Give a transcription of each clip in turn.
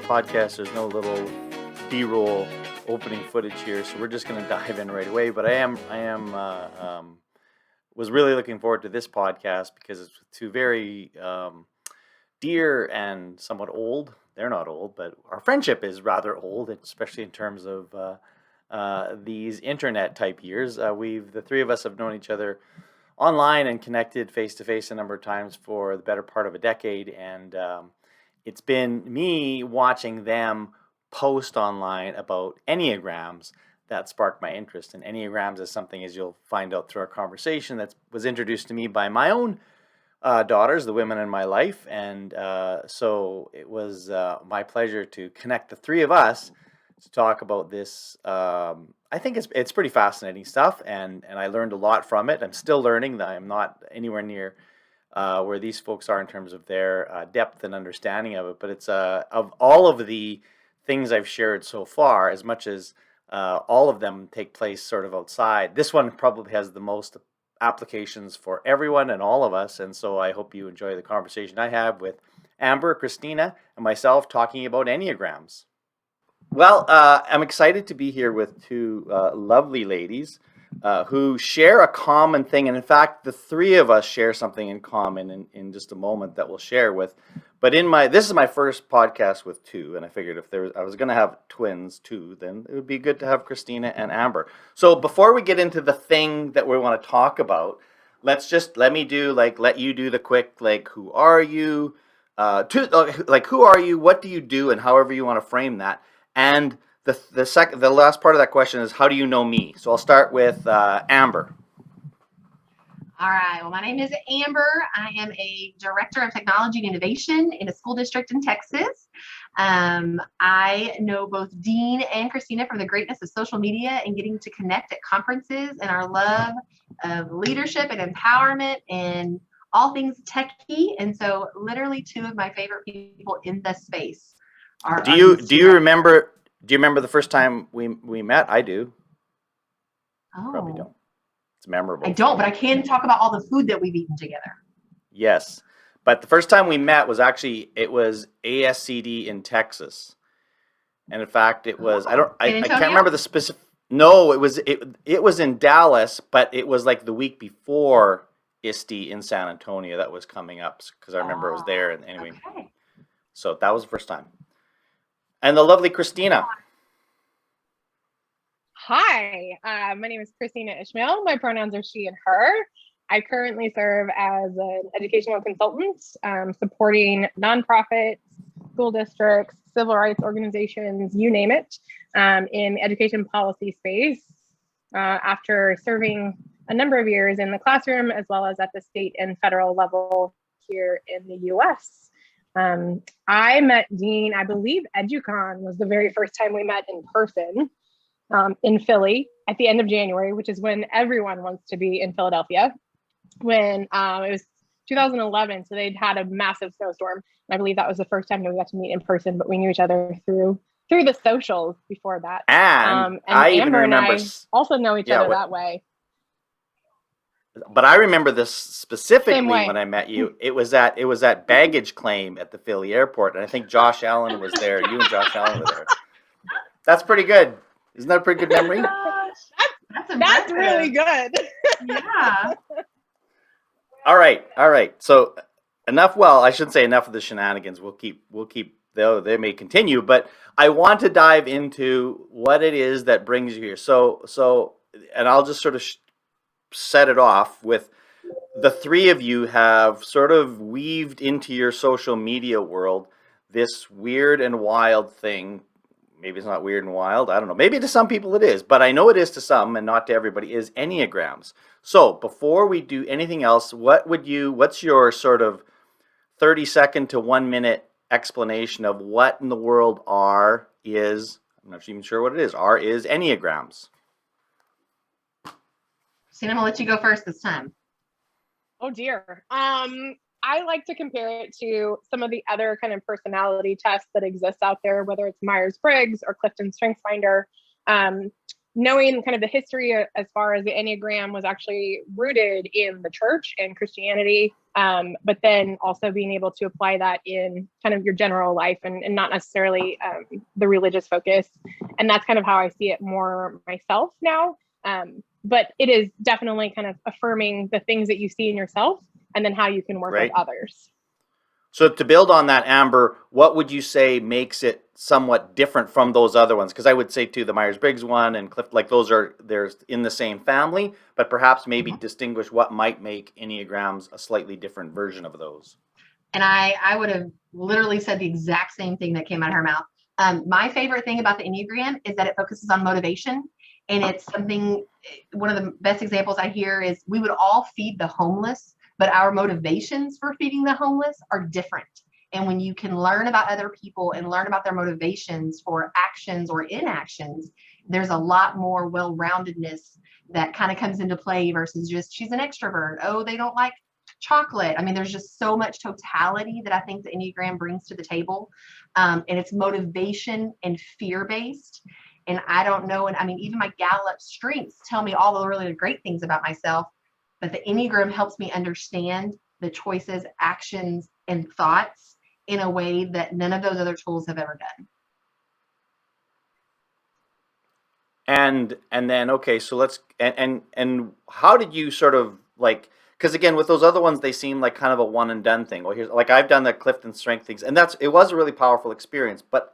podcast, there's no little B-roll opening footage here, so we're just going to dive in right away. But I was really looking forward to this podcast because it's two very dear and somewhat old. They're not old, but our friendship is rather old, especially in terms of these internet type years. The three of us have known each other online and connected face to face a number of times for the better part of a decade, and it's been me watching them post online about Enneagrams that sparked my interest. And Enneagrams is something, as you'll find out through our conversation, that was introduced to me by my own daughters, the women in my life, and so it was my pleasure to connect the three of us to talk about this. I think it's pretty fascinating stuff, and I learned a lot from it. I'm still learning. I'm not anywhere near where these folks are in terms of their depth and understanding of it. But it's of all of the things I've shared so far, as much as all of them take place sort of outside, this one probably has the most applications for everyone and all of us. And so I hope you enjoy the conversation I have with Amber, Kristina, and myself talking about Enneagrams. Well, I'm excited to be here with two lovely ladies who share a common thing. And in fact, the three of us share something in common in just a moment that we'll share with. But this is my first podcast with two, and I figured if I was going to have twins too, then it would be good to have Kristina and Amber. So before we get into the thing that we want to talk about, let you do the quick, who are you? Who are you? What do you do? And however you want to frame that. And the last part of that question is, how do you know me? So I'll start with Amber. All right. Well, my name is Amber. I am a director of technology and innovation in a school district in Texas. I know both Dean and Kristina from the greatness of social media and getting to connect at conferences, and our love of leadership and empowerment and all things techie. And so literally two of my favorite people in the space are. Do you remember the first time we met? I do. Oh. Probably don't. It's memorable. I don't, but I can talk about all the food that we've eaten together. Yes. But the first time we met was ASCD in Texas. And in fact, it was, I can't remember the specific. No, it was in Dallas, but it was like the week before ISTE in San Antonio that was coming up, because I remember I was there. And anyway, okay. So that was the first time. And the lovely Kristina. Hi, my name is Kristina Ishmael. My pronouns are she and her. I currently serve as an educational consultant, supporting nonprofits, school districts, civil rights organizations, you name it, in the education policy space, after serving a number of years in the classroom as well as at the state and federal level here in the US. I met Dean, I believe EduCon was the very first time we met in person. In Philly at the end of January, which is when everyone wants to be in Philadelphia, when it was 2011. So they'd had a massive snowstorm. And I believe that was the first time that we got to meet in person, but we knew each other through the socials before that. And Amber and I also know each other that way. But I remember this specifically when I met you. It was at baggage claim at the Philly airport. And I think Josh Allen was there. You and Josh Allen were there. That's pretty good. Isn't that a pretty good memory? That's really good. Yeah. All right. So I shouldn't say enough of the shenanigans. We'll keep though they may continue, but I want to dive into what it is that brings you here. So and I'll just sort of set it off with the three of you have sort of weaved into your social media world this weird and wild thing. Maybe it's not weird and wild. I don't know. Maybe to some people it is, but I know it is to some and not to everybody, is Enneagrams. So before we do anything else, what's your sort of 30-second to 1 minute explanation of what in the world I'm not even sure what it is. Is Enneagrams. Kristina, I'm gonna let you go first this time. Oh dear. I like to compare it to some of the other kind of personality tests that exist out there, whether it's Myers-Briggs or Clifton StrengthsFinder. knowing kind of the history as far as the Enneagram was actually rooted in the church and Christianity, but then also being able to apply that in kind of your general life and not necessarily the religious focus. And that's kind of how I see it more myself now. But it is definitely kind of affirming the things that you see in yourself and then how you can work with others. So to build on that, Amber, what would you say makes it somewhat different from those other ones? Because I would say too, the Myers-Briggs one and Cliff, like they're in the same family, but perhaps maybe distinguish what might make Enneagrams a slightly different version of those. And I would have literally said the exact same thing that came out of her mouth. My favorite thing about the Enneagram is that it focuses on motivation. And it's something, one of the best examples I hear is we would all feed the homeless, but our motivations for feeding the homeless are different. And when you can learn about other people and learn about their motivations for actions or inactions, there's a lot more well-roundedness that kind of comes into play versus just she's an extrovert. Oh, they don't like chocolate. I mean, there's just so much totality that I think the Enneagram brings to the table. And it's motivation and fear-based. And I don't know. And I mean, even my Gallup strengths tell me all the really great things about myself. But the Enneagram helps me understand the choices, actions, and thoughts in a way that none of those other tools have ever done. And then, okay, so let's, and how did you sort of like, because again, with those other ones, they seem like kind of a one and done thing. Well, here's, like I've done the Clifton Strength things, and it was a really powerful experience, but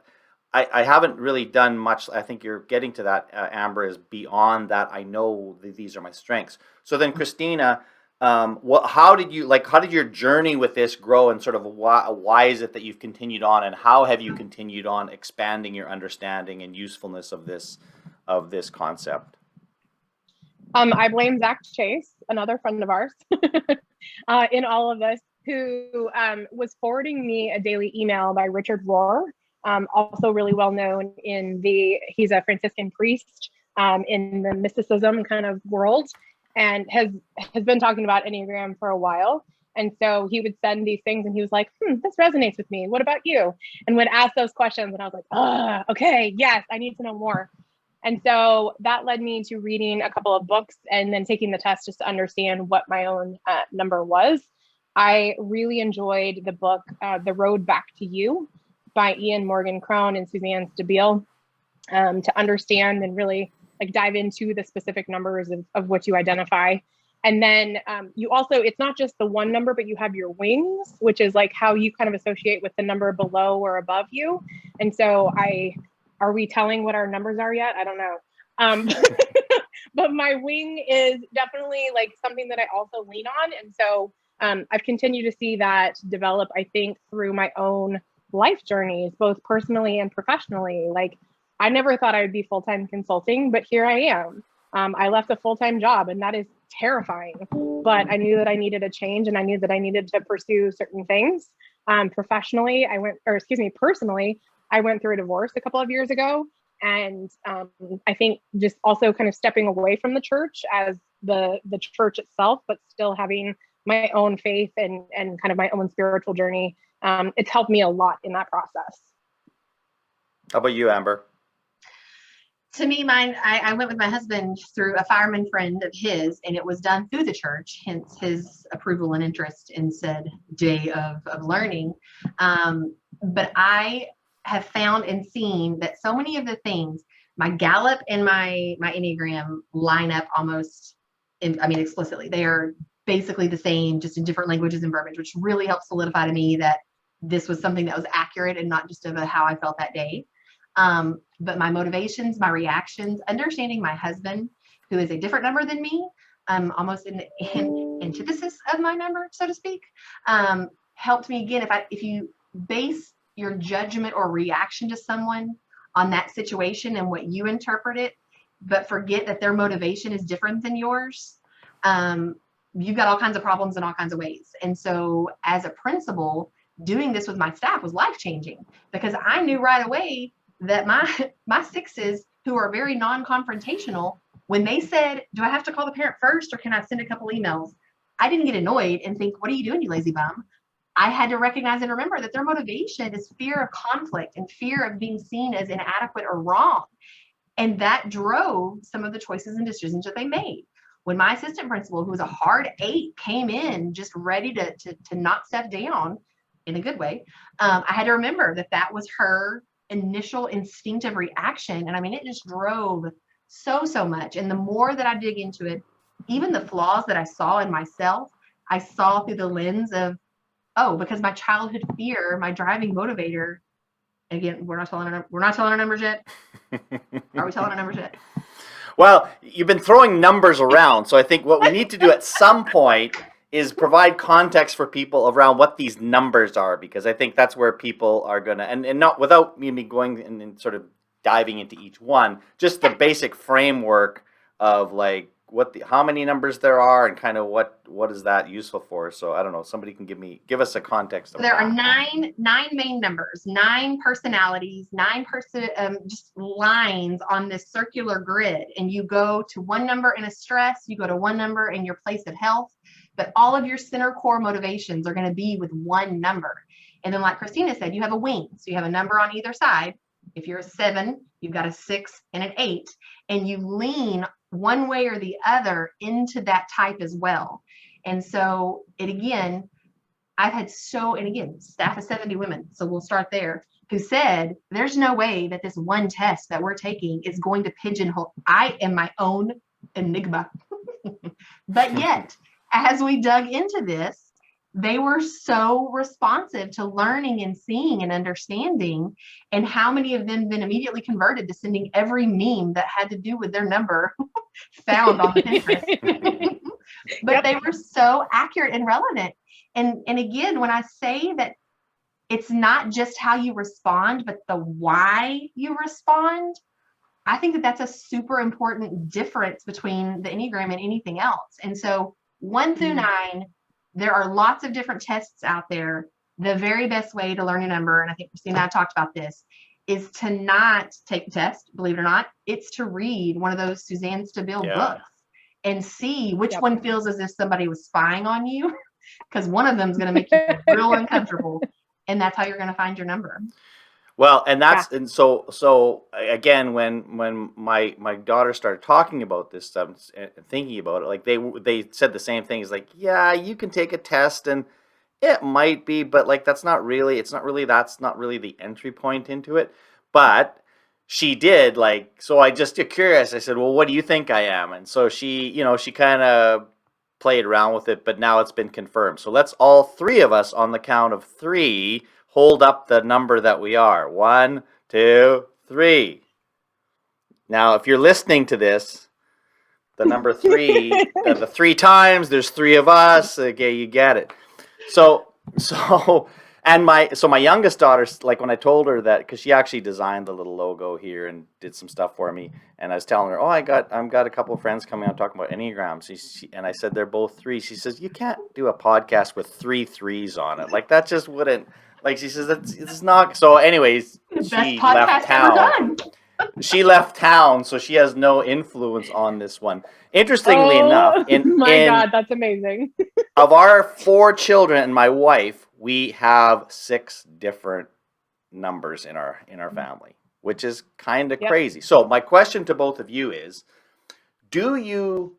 I haven't really done much. I think you're getting to that, Amber, is beyond that. I know these are my strengths. So then, Kristina, how did your journey with this grow, and sort of why is it that you've continued on, and how have you continued on expanding your understanding and usefulness of this concept? I blame Zach Chase, another friend of ours, in all of this, who was forwarding me a daily email by Richard Rohr. Also really well known he's a Franciscan priest in the mysticism kind of world, and has been talking about Enneagram for a while. And so he would send these things and he was like, this resonates with me. What about you? And would ask those questions. And I was like, okay, yes, I need to know more. And so that led me to reading a couple of books and then taking the test just to understand what my own number was. I really enjoyed the book, The Road Back to You, by Ian Morgan Crone and Suzanne Stabile, to understand and really like dive into the specific numbers of what you identify. And then you also, it's not just the one number, but you have your wings, which is like how you kind of associate with the number below or above you. And so are we telling what our numbers are yet? I don't know. But my wing is definitely like something that I also lean on. And so I've continued to see that develop, I think, through my own life journeys, both personally and professionally. Like I never thought I would be full-time consulting, but here I am. I left a full-time job, and that is terrifying, but I knew that I needed a change, and I knew that I needed to pursue certain things. Personally, I went through a divorce a couple of years ago. And I think just also kind of stepping away from the church as the church itself, but still having my own faith and kind of my own spiritual journey. It's helped me a lot in that process. How about you, Amber? To me, I went with my husband through a fireman friend of his, and it was done through the church, hence his approval and interest in said day of learning. But I have found and seen that so many of the things, my Gallup and my Enneagram line up almost, explicitly. They are basically the same, just in different languages and verbiage, which really helped solidify to me that this was something that was accurate and not just of how I felt that day. But my motivations, my reactions, understanding my husband, who is a different number than me, almost in antithesis of my number, so to speak, helped me again. If you base your judgment or reaction to someone on that situation and what you interpret it, but forget that their motivation is different than yours, you've got all kinds of problems in all kinds of ways. And so as a principal, doing this with my staff was life-changing, because I knew right away that my sixes, who are very non-confrontational, when they said, do I have to call the parent first or can I send a couple emails? I didn't get annoyed and think, what are you doing, you lazy bum? I had to recognize and remember that their motivation is fear of conflict and fear of being seen as inadequate or wrong. And that drove some of the choices and decisions that they made. When my assistant principal, who was a hard 8, came in just ready to knock stuff down in a good way, I had to remember that was her initial instinctive reaction. And I mean, it just drove so much. And the more that I dig into it, even the flaws that I saw in myself, I saw through the lens of, oh, because my childhood fear, my driving motivator, again, we're not telling our numbers yet. Are we telling our numbers yet? Well, you've been throwing numbers around, so I think what we need to do at some point is provide context for people around what these numbers are, because I think that's where people are going to, and not without me going and sort of diving into each one, just the basic framework of like how many numbers there are and kind of what is that useful for. So I don't know, somebody can give us a context of there that. are nine main numbers, 9 personalities, 9 just lines on this circular grid, and you go to one number in a stress, you go to one number in your place of health, but all of your center core motivations are going to be with one number. And then, like Kristina said, you have a wing, so you have a number on either side. If you're a 7, you've got a 6 and an 8, and you lean one way or the other into that type as well. And so I've had and again, staff of 70 women, so we'll start there, who said, there's no way that this one test that we're taking is going to pigeonhole. I am my own enigma. But yet, as we dug into this, they were so responsive to learning and seeing and understanding, and how many of them then immediately converted to sending every meme that had to do with their number found on the Pinterest. But they were so accurate and relevant. And again, when I say that it's not just how you respond, but the why you respond, I think that that's a super important difference between the Enneagram and anything else. And so 1 through 9, there are lots of different tests out there. The very best way to learn a number, and I think Kristina and I talked about this, is to not take the test, believe it or not. It's to read one of those Suzanne Stabile books and see which one feels as if somebody was spying on you, because one of them is going to make you real uncomfortable, and that's how you're going to find your number. Well, and that's and so again, when my daughter started talking about this stuff and thinking about it, like they said the same thing. It's like, yeah, you can take a test and it might be, but like that's not really the entry point into it. But she did, like, so I just get curious. I said, well, what do you think I am? And so she kind of played around with it, but now it's been confirmed. So let's all 3 of us on the count of 3 hold up the number that we are. 1, 2, 3. Now, if you're listening to this, the number 3, the 3 times, there's 3 of us. Okay, you get it. So my youngest daughter, like when I told her that, because she actually designed the little logo here and did some stuff for me, and I was telling her, I've got a couple of friends coming out talking about Enneagrams, and I said they're both 3. She says, you can't do a podcast with 3 3s on it. Like that just wouldn't. Like she says, it's not. So, anyways, she left town. She left town, so she has no influence on this one. Interestingly enough, God, that's amazing. Of our 4 children and my wife, we have 6 different numbers in our family, which is kind of crazy. So my question to both of you is, do you,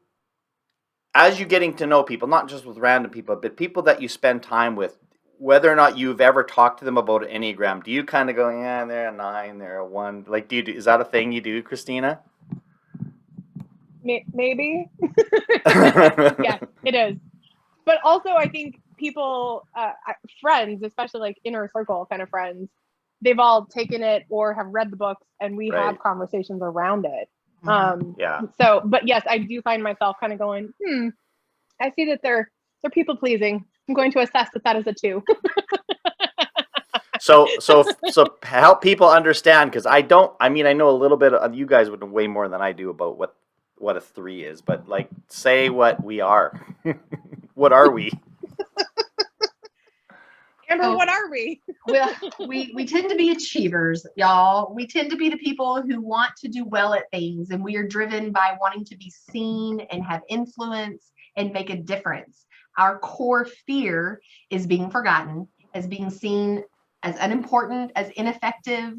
as you're getting to know people, not just with random people, but people that you spend time with, whether or not you've ever talked to them about an Enneagram, do you kind of go, yeah, they're a 9, they're a 1? Like, is that a thing you do, Kristina? Maybe. Yes, it is. But also, I think people, friends, especially like inner circle kind of friends, they've all taken it or have read the books, and we have conversations around it. So, but yes, I do find myself kind of going, I see that they're people pleasing. I'm going to assess that is a 2. So help people understand, because I know a little bit of, you guys would know way more than I do about what a 3 is, but like, say what we are. What are we? Amber, what are we? Well, we tend to be achievers, y'all. We tend to be the people who want to do well at things, and we are driven by wanting to be seen and have influence and make a difference. Our core fear is being forgotten, as being seen as unimportant, as ineffective.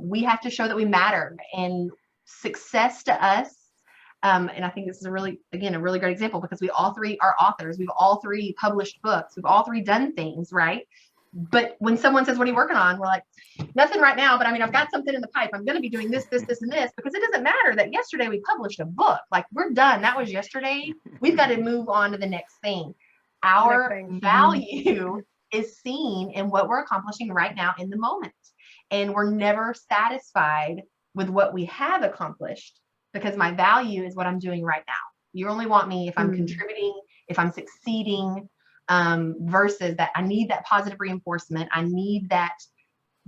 We have to show that we matter. And success to us, and I think this is a really great example because we all three are authors. We've all three published books. We've all three done things, right? But when someone says, what are you working on? We're like, nothing right now, but I mean, I've got something in the pipe. I'm going to be doing this, and this, because it doesn't matter that yesterday we published a book. Like, we're done. That was yesterday. We've got to move on to the next thing. Our value is seen in what we're accomplishing right now in the moment. And we're never satisfied with what we have accomplished because my value is what I'm doing right now. You only want me if I'm contributing, if I'm succeeding, versus that I need that positive reinforcement. I need that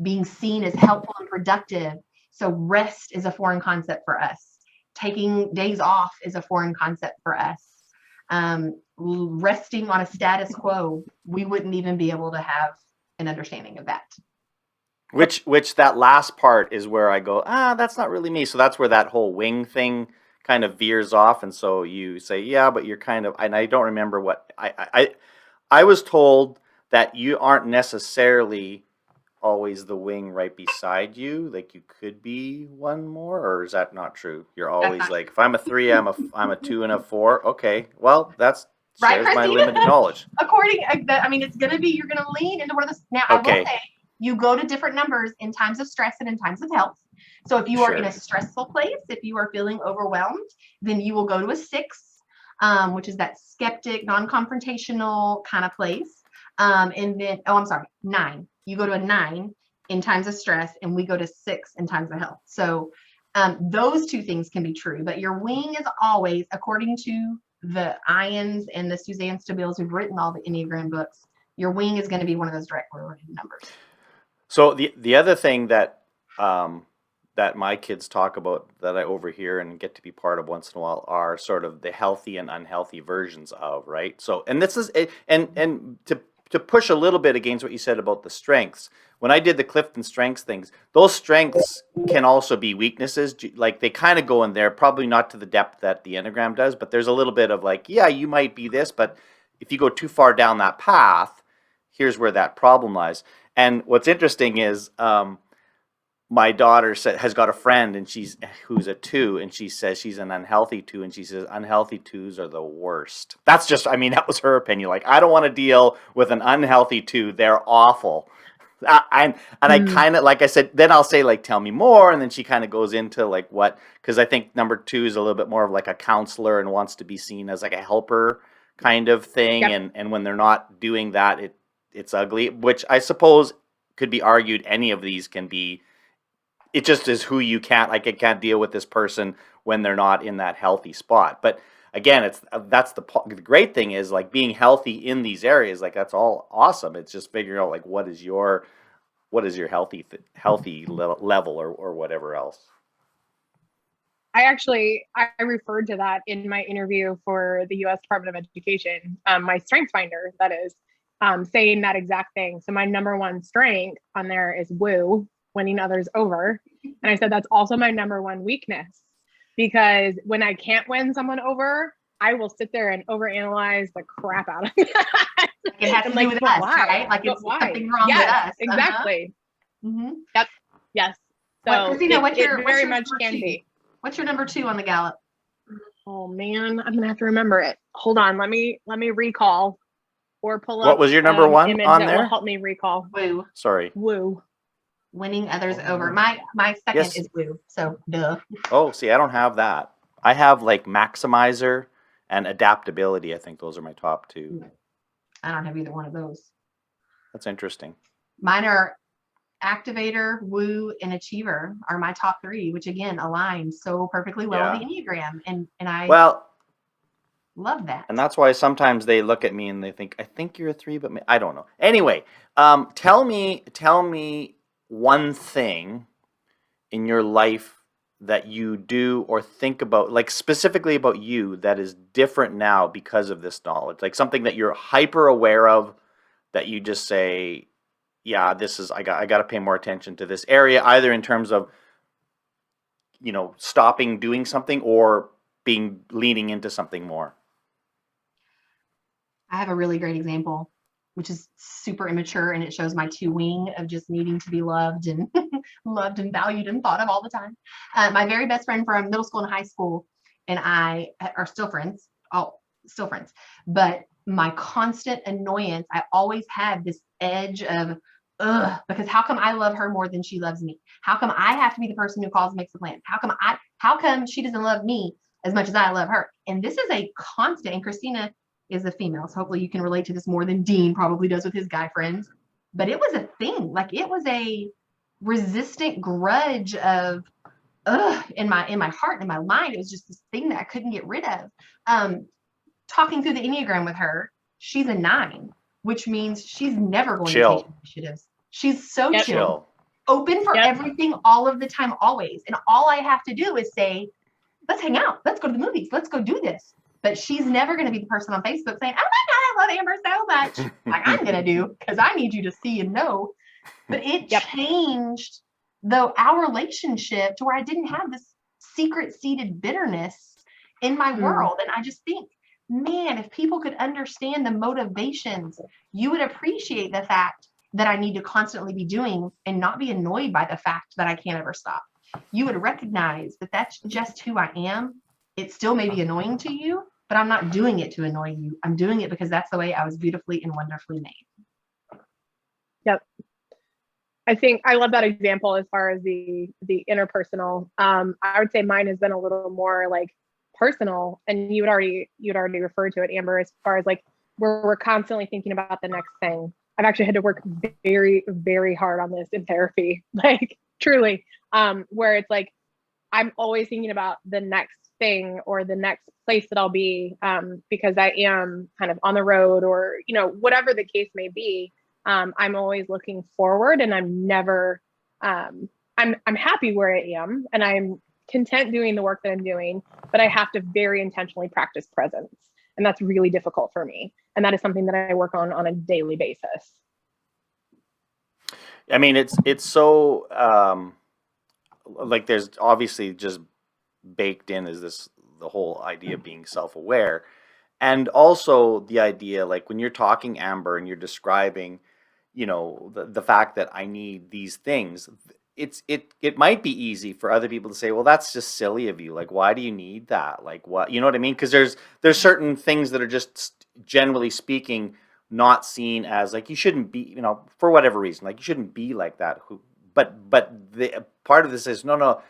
being seen as helpful and productive. So rest is a foreign concept for us. Taking days off is a foreign concept for us. Resting on a status quo, we wouldn't even be able to have an understanding of that. Which that last part is where I go, that's not really me. So that's where that whole wing thing kind of veers off. And so you say, yeah, but you're kind of, and I don't remember what I was told that you aren't necessarily always the wing right beside you. Like you could be one more, or is that not true? You're always like, if I'm a 3, I'm a 2 and a 4. Okay, well that's right, shares my limited knowledge. It's going to be, you're going to lean into one of those. Now, okay. I will say, you go to different numbers in times of stress and in times of health. So if you are in a stressful place, if you are feeling overwhelmed, then you will go to a 6, which is that skeptic, non-confrontational kind of place. And then, 9. You go to a 9 in times of stress, and we go to 6 in times of health. So those two things can be true, but your wing is always, according to the Ians and the Suzanne Stabils who've written all the Enneagram books, your wing is going to be one of those direct correlated numbers. So the other thing that that my kids talk about that I overhear and get to be part of once in a while are sort of the healthy and unhealthy versions of, right? So, and this is, and to push a little bit against what you said about the strengths, when I did the Clifton strengths things, those strengths can also be weaknesses. Like they kind of go in there, probably not to the depth that the Enneagram does, but there's a little bit of like, yeah, you might be this, but if you go too far down that path, here's where that problem lies. And what's interesting is my daughter has got a friend, and who's a 2, and she says she's an unhealthy 2, and she says unhealthy 2s are the worst. That's just, that was her opinion. Like, I don't want to deal with an unhealthy 2. They're awful. I kind of, like I said, then I'll say like, tell me more, and then she kind of goes into like what, because I think number 2 is a little bit more of like a counselor and wants to be seen as like a helper kind of thing, and when they're not doing that, it's ugly, which I suppose could be argued any of these can be. It just is who you can't, like I can't deal with this person when they're not in that healthy spot. But again, that's the great thing is like being healthy in these areas, like that's all awesome. It's just figuring out like what is your healthy level or whatever else. I referred to that in my interview for the U.S. Department of Education, my strengths finder, that is, saying that exact thing. So my number 1 strength on there is woo, winning others over. And I said, that's also my number 1 weakness, because when I can't win someone over, I will sit there and overanalyze the crap out of it. It has to do with us, right? Like it's something wrong with us. Exactly. Mm-hmm. Yep. Yes. So Kristina, what's your can be. What's your number 2 on the Gallup? Oh man, I'm gonna have to remember it. Hold on, let me recall or pull up. What was your number 1 on there? Will help me recall. Woo. Sorry. Woo. Winning others over. My second is woo. So duh. Oh, see, I don't have that. I have like maximizer and adaptability. I think those are my top 2. I don't have either one of those. That's interesting. Mine are activator, woo, and achiever are my top 3, which again align so perfectly well with the Enneagram, and I love that. And that's why sometimes they look at me and they think, I think you're a 3, but I don't know. Anyway, tell me one thing in your life that you do or think about, like specifically about you, that is different now because of this knowledge, like something that you're hyper aware of that you just say, yeah, this is, I got to pay more attention to this area, either in terms of, stopping doing something or leaning into something more. I have a really great example. which is super immature, and it shows my 2 wing of just needing to be loved and loved and valued and thought of all the time. My very best friend from middle school and high school and I are still friends, still friends. But my constant annoyance, I always had this edge of, ugh, because how come I love her more than she loves me? How come I have to be the person who calls and makes the plans? How come she doesn't love me as much as I love her? And this is a constant, and Kristina is a female, so hopefully you can relate to this more than Dean probably does with his guy friends. But it was a thing, like it was a resistant grudge of, in my heart and in my mind. It was just this thing that I couldn't get rid of. Talking through the Enneagram with her, she's a 9, which means she's never going to take initiatives. She's so chill, open for everything all of the time, always. And all I have to do is say, let's hang out. Let's go to the movies. Let's go do this. But she's never going to be the person on Facebook saying, oh my God, I love Amber so much. Like I'm going to do, because I need you to see and know. But it changed our relationship to where I didn't have this secret seated bitterness in my world. And I just think, man, if people could understand the motivations, you would appreciate the fact that I need to constantly be doing and not be annoyed by the fact that I can't ever stop. You would recognize that that's just who I am. It still may be annoying to you, but I'm not doing it to annoy you. I'm doing it because that's the way I was beautifully and wonderfully made. Yep. I think I love that example as far as the interpersonal. I would say mine has been a little more like personal, and you'd already referred to it, Amber, as far as like we're constantly thinking about the next thing. I've actually had to work very, very hard on this in therapy, like truly, where it's like I'm always thinking about the next thing or the next place that I'll be, because I am kind of on the road or, you know, whatever the case may be. I'm always looking forward, and I'm never, I'm happy where I am, and I'm content doing the work that I'm doing, but I have to very intentionally practice presence. And that's really difficult for me. And that is something that I work on a daily basis. I mean, it's so, like there's obviously just baked in is the whole idea of being self-aware. And also the idea, like when you're talking, Amber, and you're describing, you know, the fact that I need these things, it might be easy for other people to say, well, that's just silly of you. Like, why do you need that? Like, what, you know what I mean? Because there's certain things that are just generally speaking not seen as like, you shouldn't be, you know, for whatever reason, like you shouldn't be like that. But the part of this is no,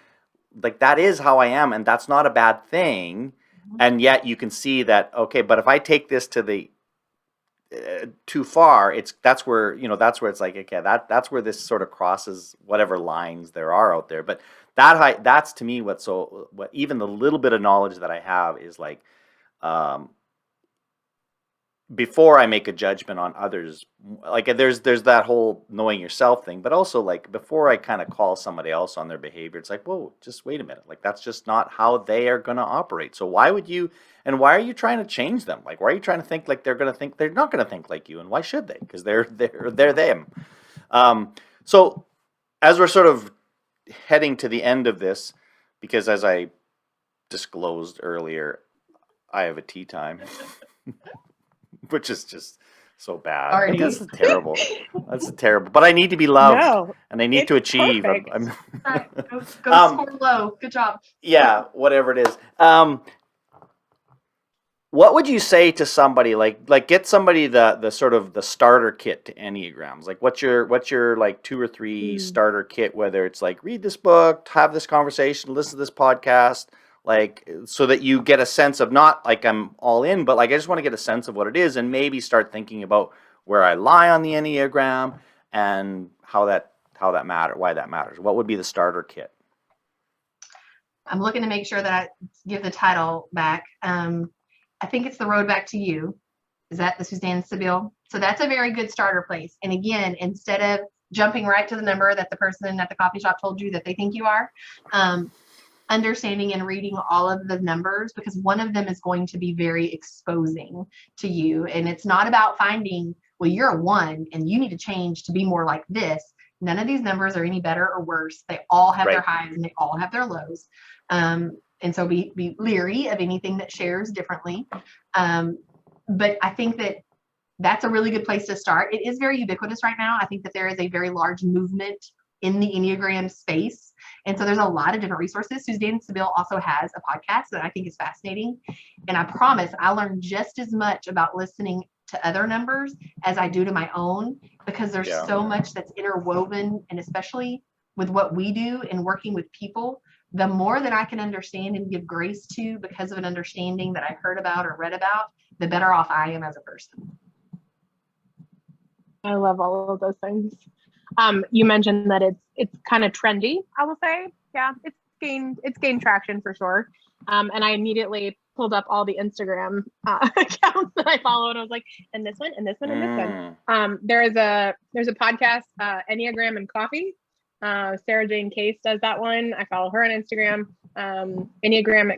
like that is how I am, and that's not a bad thing. And yet you can see that, okay, but if I take this to the too far, that's where it's like, okay, that's where this sort of crosses whatever lines there are out there. But that's to me what even the little bit of knowledge that I have is like, before I make a judgment on others, like there's that whole knowing yourself thing, but also like before I kind of call somebody else on their behavior, it's like, whoa, just wait a minute. Like that's just not how they are going to operate. So why are you trying to change them? Like, why are you trying to think like they're going to think? They're not going to think like you. And why should they? Because they're them. So as we're sort of heading to the end of this, because as I disclosed earlier, I have a tea time. Which is just so bad. Like, this is terrible. That's terrible. But I need to be loved, and I need to achieve. I'm go score low. Good job. Yeah, whatever it is. What would you say to somebody like get somebody the sort of the starter kit to Enneagrams? Like what's your like 2 or 3 starter kit? Whether it's like read this book, have this conversation, listen to this podcast. Like, so that you get a sense of not like I'm all in, but like I just want to get a sense of what it is and maybe start thinking about where I lie on the Enneagram and how that matters, why that matters. What would be the starter kit? I'm looking to make sure that I give the title back. I think it's The Road Back to You. Is that the Suzanne Stabile? So that's a very good starter place. And again, instead of jumping right to the number that the person at the coffee shop told you that they think you are, understanding and reading all of the numbers, because one of them is going to be very exposing to you. And it's not about finding, well, you're a 1 and you need to change to be more like this. None of these numbers are any better or worse. They all have their highs and they all have their lows. And so be leery of anything that shares differently. But I think that that's a really good place to start. It is very ubiquitous right now. I think that there is a very large movement in the Enneagram space. And so there's a lot of different resources. Suzanne Seville also has a podcast that I think is fascinating. And I promise I learn just as much about listening to other numbers as I do to my own, because there's so much that's interwoven, and especially with what we do and working with people, the more that I can understand and give grace to because of an understanding that I heard about or read about, the better off I am as a person. I love all of those things. You mentioned that it's kind of trendy, I will say. Yeah, it's gained traction for sure. And I immediately pulled up all the Instagram accounts that I follow, and I was like, and this one, and this one, and this one. There's a podcast, Enneagram and Coffee. Sarah Jane Case does that one. I follow her on Instagram. Enneagram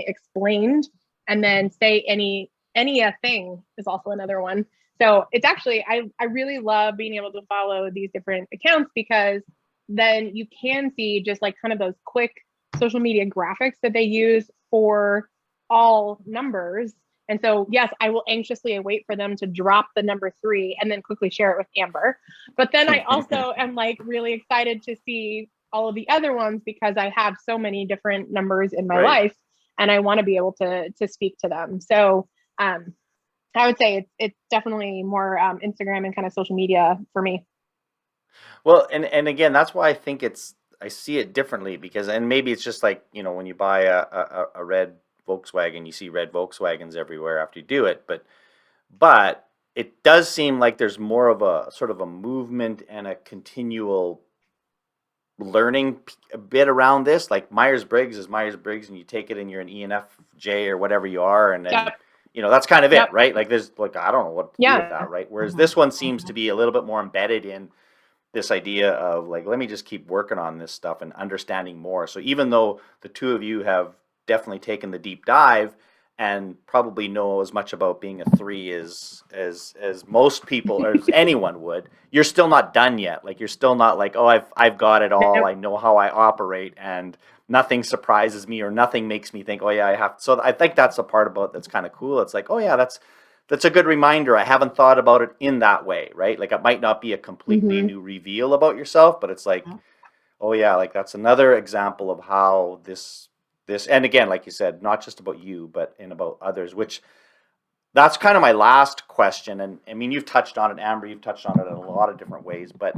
Explained, and then Say Any a Thing is also another one. So it's actually, I really love being able to follow these different accounts, because then you can see just like kind of those quick social media graphics that they use for all numbers. And so, yes, I will anxiously await for them to drop the number 3 and then quickly share it with Amber. But then I also am like really excited to see all of the other ones, because I have so many different numbers in my life, and I want to be able to speak to them. So I would say it's definitely more Instagram and kind of social media for me. Well, and again, that's why I think I see it differently, because, and maybe it's just like, when you buy a red Volkswagen, you see red Volkswagens everywhere after you do it, but it does seem like there's more of a sort of a movement and a continual learning a bit around this. Like Myers-Briggs is Myers-Briggs, and you take it and you're an ENFJ or whatever you are, and then that's kind of it, right? Like there's like, I don't know what to do with that, right? Whereas this one seems to be a little bit more embedded in this idea of like, let me just keep working on this stuff and understanding more. So even though the two of you have definitely taken the deep dive and probably know as much about being a 3 as most people or as anyone would, you're still not done yet. Like you're still not like, oh, I've got it all. I know how I operate, and nothing surprises me or nothing makes me think, oh yeah, I have to. So I think that's a part about that's kind of cool. It's like, oh yeah, that's a good reminder. I haven't thought about it in that way, right? Like it might not be a completely new reveal about yourself, but it's like, oh yeah, like that's another example of how this, and again, like you said, not just about you, but in about others, which that's kind of my last question. And I mean, you've touched on it, Amber, you've touched on it in a lot of different ways, but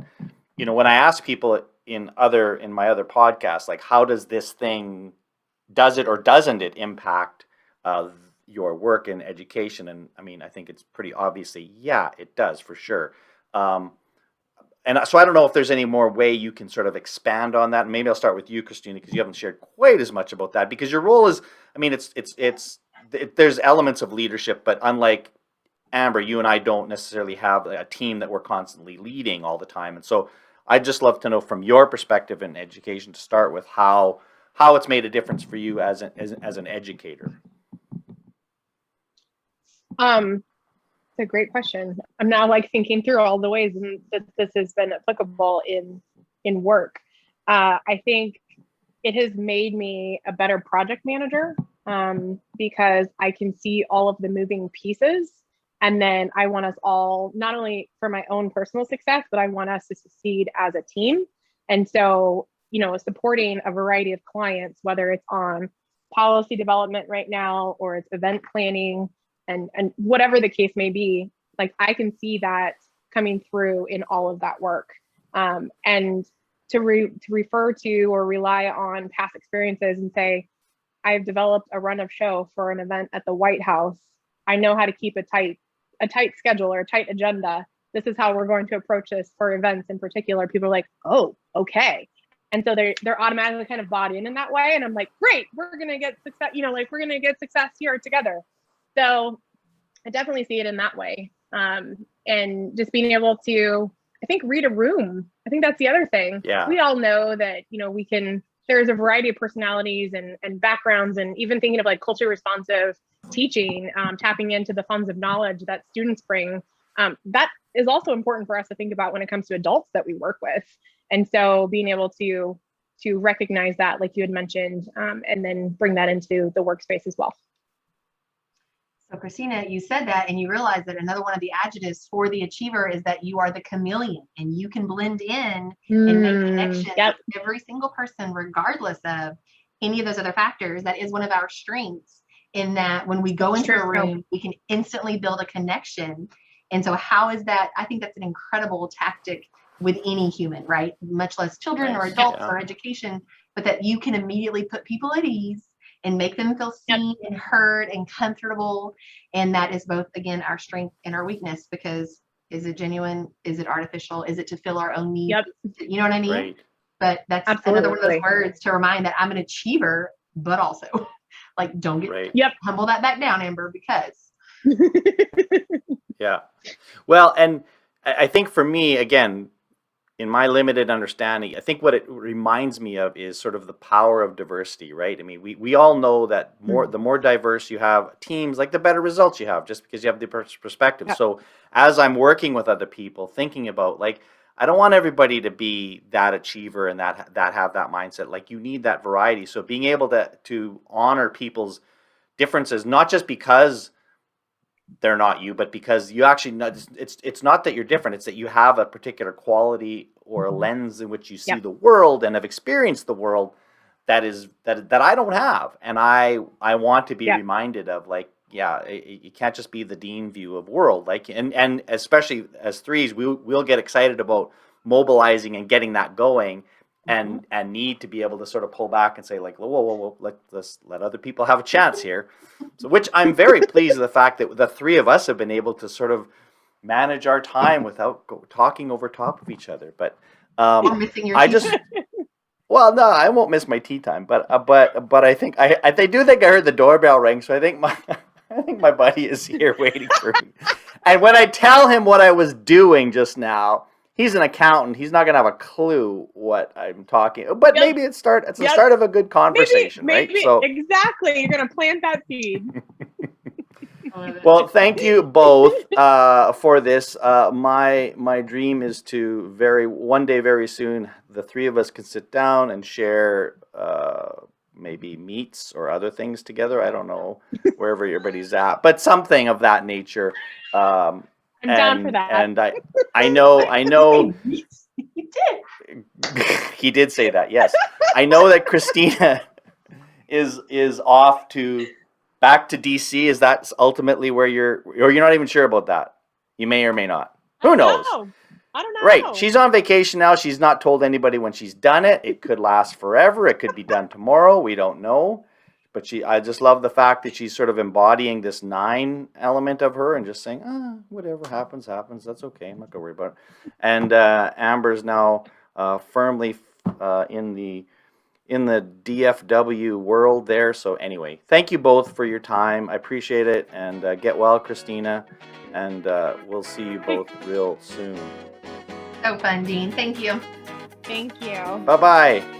when I ask people in my other podcasts, like how does this thing, does it or doesn't it impact your work in education? And I mean, I think it's pretty obviously, yeah, it does for sure. And so I don't know if there's any more way you can sort of expand on that. And maybe I'll start with you, Kristina, because you haven't shared quite as much about that, because your role is, I mean, there's elements of leadership, but unlike Amber, you and I don't necessarily have a team that we're constantly leading all the time. And so I'd just love to know from your perspective in education, to start with, how it's made a difference for you as an educator. It's a great question. I'm now like thinking through all the ways that this has been applicable in work. I think it has made me a better project manager, because I can see all of the moving pieces, and then I want us all, not only for my own personal success, but I want us to succeed as a team. And so, supporting a variety of clients, whether it's on policy development right now, or it's event planning, and whatever the case may be, like I can see that coming through in all of that work. And to refer to or rely on past experiences and say, I've developed a run of show for an event at the White House. I know how to keep a tight schedule or a tight agenda. This is how we're going to approach this for events in particular. People are like, oh, okay. And so they're automatically kind of bought in that way. And I'm like, great, we're going to get success, we're going to get success here together. So I definitely see it in that way. And just being able to, I think, read a room. I think that's the other thing. Yeah. We all know that, there's a variety of personalities and backgrounds, and even thinking of like culturally responsive teaching, tapping into the funds of knowledge that students bring. That is also important for us to think about when it comes to adults that we work with. And so being able to recognize that, like you had mentioned, and then bring that into the workspace as well. So Kristina, you said that and you realize that another one of the adjectives for the achiever is that you are the chameleon and you can blend in and make connections Yep. with every single person, regardless of any of those other factors. That is one of our strengths, in that when we go into a room, we can instantly build a connection. And so how is that? I think that's an incredible tactic with any human, right? Much less children or Nice. adults Yeah. or education, but that you can immediately put people at ease and make them feel seen and heard and comfortable. And that is both, again, our strength and our weakness, because is it genuine? Is it artificial? Is it to fill our own needs? You know what I mean? Right. But that's another one of those words to remind that I'm an achiever, but also like, don't get humble that back down, Amber, because. Yeah. Well, and I think for me, again, in my limited understanding, I think what it reminds me of is sort of the power of diversity, right? I mean, we all know that the more diverse you have teams, like the better results you have, just because you have the perspective. Yeah. So as I'm working with other people, thinking about, like, I don't want everybody to be that achiever and that have that mindset. Like, you need that variety. So being able to honor people's differences, not just because they're not you, but because you actually know, it's not that you're different, it's that you have a particular quality or a lens in which you see the world and have experienced the world that I don't have, and I want to be reminded of, like, you can't just be the Dean view of world, like, and especially as threes, we'll get excited about mobilizing and getting that going, and need to be able to sort of pull back and say, like, whoa, let's let other people have a chance here. So, which I'm very pleased with the fact that the three of us have been able to sort of manage our time without talking over top of each other. But You're missing your well, no, I won't miss my tea time. But I think I do think I heard the doorbell ring, so I think my buddy is here waiting for me. And when I tell him what I was doing just now, he's an accountant. He's not going to have a clue what I'm talking. But maybe it's the start of a good conversation, maybe, right? So exactly, you're going to plant that seed. Well, thank you both for this. My dream is to one day very soon, the three of us can sit down and share maybe meats or other things together. I don't know, wherever everybody's at, but something of that nature. I'm down for that. And I know. You did. He did say that. Yes, I know that Kristina is off back to DC. Is that ultimately where or you're not even sure about that? You may or may not. Who knows? I don't know. Right. She's on vacation now. She's not told anybody when she's done it. It could last forever. It could be done tomorrow. We don't know. But I just love the fact that she's sort of embodying this 9 element of her and just saying, whatever happens, happens. That's okay. I'm not going to worry about it. And Amber's now firmly in the DFW world there. So anyway, thank you both for your time. I appreciate it. And get well, Kristina. And we'll see you both real soon. So fun, Dean. Thank you. Thank you. Bye-bye.